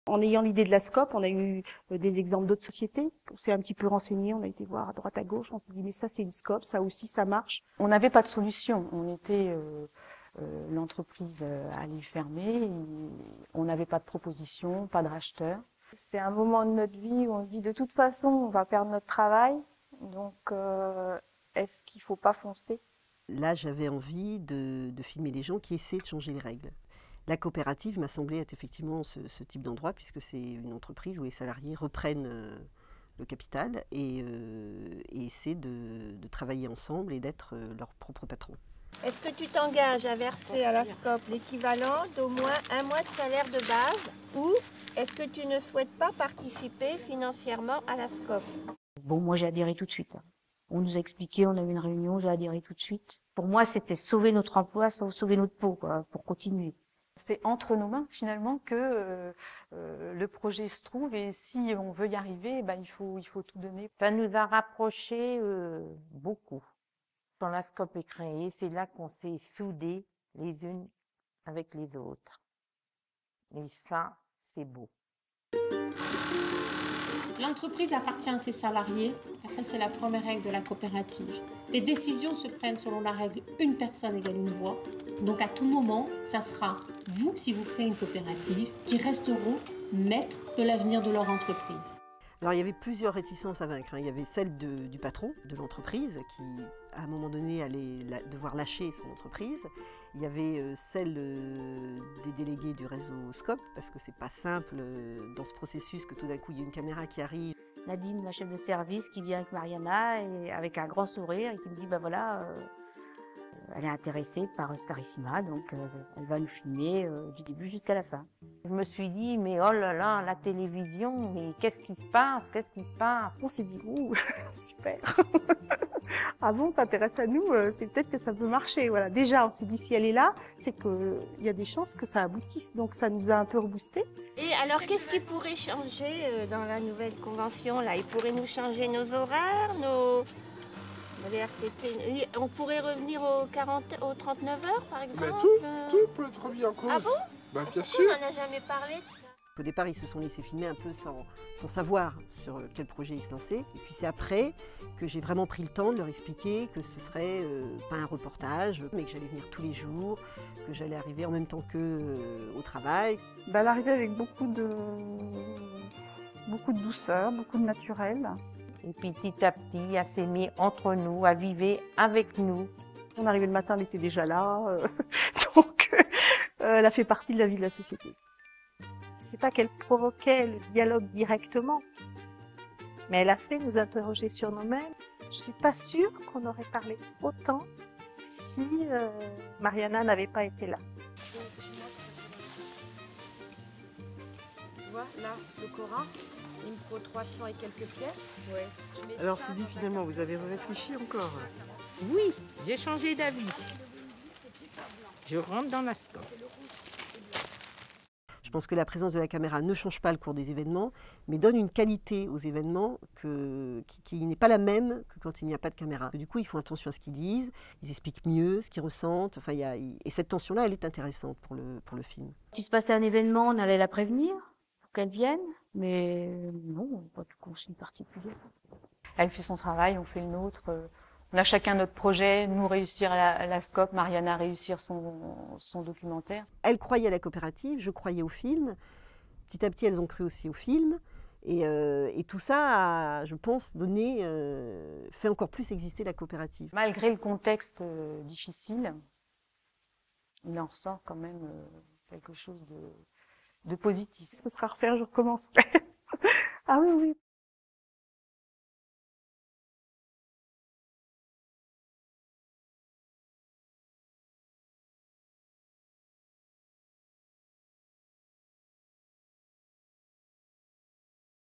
En ayant l'idée de la SCOP, on a eu des exemples d'autres sociétés. On s'est un petit peu renseigné, on a été voir à droite à gauche, on s'est dit mais ça c'est une SCOP, ça aussi ça marche. On n'avait pas de solution, on était l'entreprise allait fermer, on n'avait pas de proposition, pas de racheteur. C'est un moment de notre vie où on se dit de toute façon on va perdre notre travail, donc est-ce qu'il faut pas foncer? Là, j'avais envie de filmer des gens qui essaient de changer les règles. La coopérative m'a semblé être effectivement ce type d'endroit, puisque c'est une entreprise où les salariés reprennent le capital et essaient de travailler ensemble et d'être leur propre patron. Est-ce que tu t'engages à verser à la SCOP l'équivalent d'au moins un mois de salaire de base ou est-ce que tu ne souhaites pas participer financièrement à la SCOP? Bon, moi j'ai adhéré tout de suite. On nous a expliqué, on a eu une réunion, j'ai adhéré tout de suite. Pour moi, c'était sauver notre emploi, sauver notre peau, quoi, pour continuer. C'est entre nos mains finalement que le projet se trouve et si on veut y arriver, ben, il faut tout donner. Ça nous a rapprochés beaucoup. Quand la SCOP est créée, c'est là qu'on s'est soudés les unes avec les autres. Et ça, c'est beau. L'entreprise appartient à ses salariés, ça c'est la première règle de la coopérative. Les décisions se prennent selon la règle une personne égale une voix. Donc à tout moment, ça sera vous, si vous créez une coopérative, qui resteront maîtres de l'avenir de leur entreprise. Alors il y avait plusieurs réticences à vaincre. Il y avait celle du patron de l'entreprise qui, à un moment donné, allait devoir lâcher son entreprise. Il y avait celle des délégués du réseau SCOP, parce que c'est pas simple dans ce processus que tout d'un coup il y a une caméra qui arrive. Nadine, ma chef de service, qui vient avec Mariana et avec un grand sourire et qui me dit bah voilà, elle est intéressée par Starissima, donc elle va nous filmer du début jusqu'à la fin. Je me suis dit, mais oh là là, la télévision, mais qu'est-ce qui se passe? Qu'est-ce qui se passe? On s'est dit ouh, super. Ah bon, ça intéresse à nous, c'est peut-être que ça peut marcher. Voilà. Déjà, on s'est dit si elle est là, c'est qu'il y a des chances que ça aboutisse. Donc ça nous a un peu reboosté. Et alors, qu'est-ce qui pourrait changer dans la nouvelle convention là? Il pourrait nous changer nos horaires, les RTT. On pourrait revenir aux 39 heures, par exemple. Tout peut être remis en cause. Ah bon? Bien Pourquoi sûr. on n'en a jamais parlé de ça? Au départ, ils se sont laissés filmer un peu sans savoir sur quel projet ils se lançaient. Et puis c'est après que j'ai vraiment pris le temps de leur expliquer que ce serait pas un reportage, mais que j'allais venir tous les jours, que j'allais arriver en même temps qu'eux au travail. Elle arrivait avec beaucoup de douceur, beaucoup de naturel. Et puis petit à petit, à s'aimer entre nous, à vivre avec nous. On arrivait le matin, elle était déjà là. Donc elle a fait partie de la vie de la société. C'est pas qu'elle provoquait le dialogue directement, mais elle a fait nous interroger sur nous-mêmes. Je suis pas sûre qu'on aurait parlé autant si Mariana n'avait pas été là. Tu vois, là, le Coran, il me faut 300 et quelques pièces. Ouais. Alors Sylvie, finalement, vous avez réfléchi encore? Oui, j'ai changé d'avis. Je rentre dans la SCOP. Je pense que la présence de la caméra ne change pas le cours des événements, mais donne une qualité aux événements qui n'est pas la même que quand il n'y a pas de caméra. Du coup, ils font attention à ce qu'ils disent, ils expliquent mieux ce qu'ils ressentent. Enfin, et cette tension-là, elle est intéressante pour le film. Quand il se passait un événement, on allait la prévenir pour qu'elle vienne, mais non, pas de consigne particulière. Elle fait son travail, on fait le nôtre. On a chacun notre projet, nous réussir à la SCOP, Mariana réussir son documentaire. Elle croyait à la coopérative, je croyais au film. Petit à petit, elles ont cru aussi au film. Et tout ça a, je pense, fait encore plus exister la coopérative. Malgré le contexte difficile, il en ressort quand même quelque chose de positif. Ce sera à refaire, je recommencerai. Ah oui, oui.